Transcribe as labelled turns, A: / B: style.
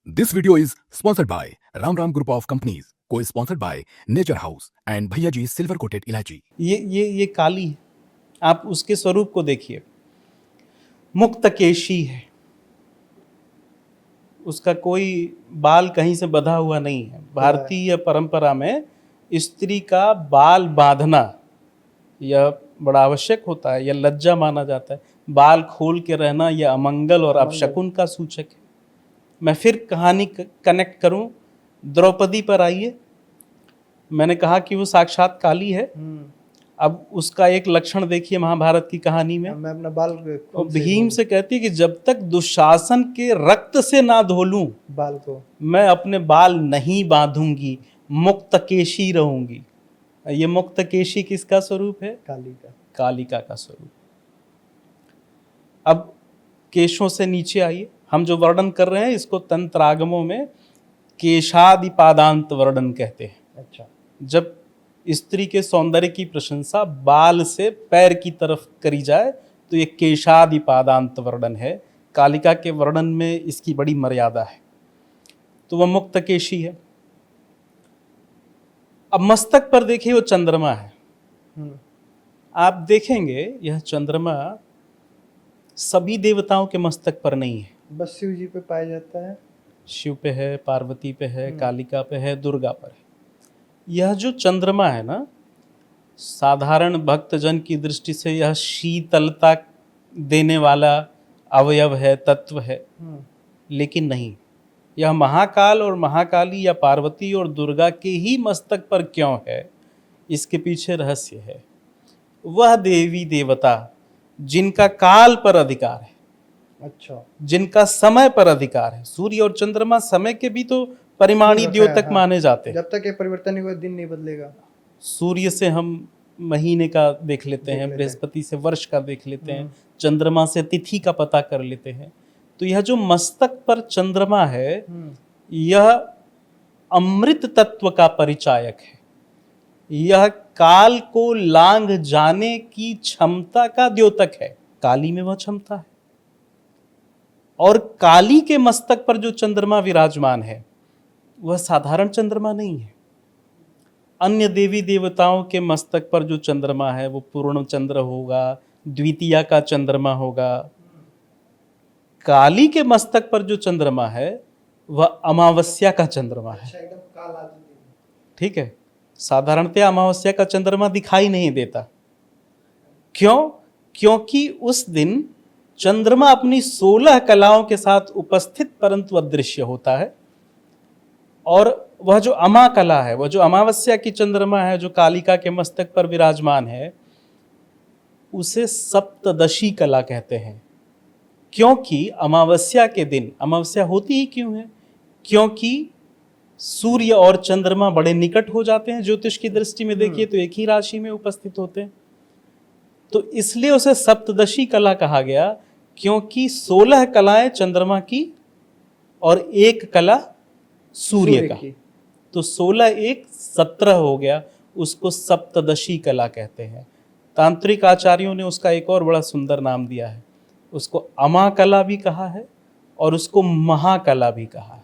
A: This video is sponsored by Ram Ram Group of Companies, co-sponsored by Nature House and Bhaiya Ji Silver Coated Ilaichi.
B: ये काली है, आप उसके स्वरूप को देखिए। मुक्तकेशी है, उसका कोई बाल कहीं से बंधा हुआ नहीं है। भारतीय परंपरा में स्त्री का बाल बांधना यह बड़ा आवश्यक होता है, यह लज्जा माना जाता है। बाल खोल के रहना यह अमंगल और अपशकुन का सूचक है। मैं फिर कहानी कनेक्ट करूं, द्रौपदी पर आइए। मैंने कहा कि वो साक्षात काली है। अब उसका एक लक्षण देखिए महाभारत की कहानी में।
C: मैं अपना बाल
B: भीम से कहती है कि जब तक दुशासन के रक्त से ना धो लूं
C: बाल को
B: मैं अपने बाल नहीं बांधूंगी, मुक्तकेशी रहूंगी। ये मुक्तकेशी किसका स्वरूप है? कालिका का स्वरूप। अब केशों से नीचे आइए। हम जो वर्णन कर रहे हैं इसको तंत्रागमों में केशादि पादांत वर्णन कहते हैं।
C: अच्छा,
B: जब स्त्री के सौंदर्य की प्रशंसा बाल से पैर की तरफ करी जाए तो ये केशादि पादांत वर्णन है। कालिका के वर्णन में इसकी बड़ी मर्यादा है। तो वह मुक्तकेशी है। अब मस्तक पर देखिए वो चंद्रमा है। आप देखेंगे यह चंद्रमा सभी देवताओं के मस्तक पर नहीं है,
C: बस शिव जी पे पाया जाता है।
B: शिव पे है, पार्वती पे है, कालिका पे है, दुर्गा पर है। यह जो चंद्रमा है ना, साधारण भक्तजन की दृष्टि से यह शीतलता देने वाला अवयव है, तत्व है, लेकिन नहीं। यह महाकाल और महाकाली या पार्वती और दुर्गा के ही मस्तक पर क्यों है, इसके पीछे रहस्य है। वह देवी देवता जिनका काल पर अधिकार है,
C: अच्छा,
B: जिनका समय पर अधिकार है। सूर्य और चंद्रमा समय के भी तो परिमाणी द्योतक माने जाते हैं।
C: जब तक ये परिवर्तन नहीं हुआ दिन नहीं बदलेगा।
B: सूर्य से हम महीने का देख लेते हैं, बृहस्पति से वर्ष का देख लेते हैं, चंद्रमा से तिथि का पता कर लेते हैं। तो यह जो मस्तक पर चंद्रमा है यह अमृत तत्व का परिचायक है। यह काल को लांघ जाने की क्षमता का द्योतक है। काली में वह क्षमता है। और काली के मस्तक पर जो चंद्रमा विराजमान है वह साधारण चंद्रमा नहीं है। अन्य देवी देवताओं के मस्तक पर जो चंद्रमा है वो पूर्ण चंद्र होगा, द्वितीया का चंद्रमा होगा। काली के मस्तक पर जो चंद्रमा है वह अमावस्या का चंद्रमा है। ठीक है, साधारणतः अमावस्या का चंद्रमा दिखाई नहीं देता। क्यों? क्योंकि उस दिन चंद्रमा अपनी 16 कलाओं के साथ उपस्थित परंतु अदृश्य होता है। और वह जो अमा कला है, वह जो अमावस्या की चंद्रमा है जो कालिका के मस्तक पर विराजमान है, उसे सप्तदशी कला कहते हैं। क्योंकि अमावस्या के दिन, अमावस्या होती ही क्यों है? क्योंकि सूर्य और चंद्रमा बड़े निकट हो जाते हैं। ज्योतिष की दृष्टि में देखिए तो एक ही राशि में उपस्थित होते हैं। तो इसलिए उसे सप्तदशी कला कहा गया, क्योंकि 16 कलाएं चंद्रमा की और एक कला सूर्य का। तो 16 एक 17 हो गया, उसको सप्तदशी कला कहते हैं। तांत्रिक आचार्यों ने उसका एक और बड़ा सुंदर नाम दिया है। उसको अमा कला भी कहा है और उसको महाकला भी कहा है।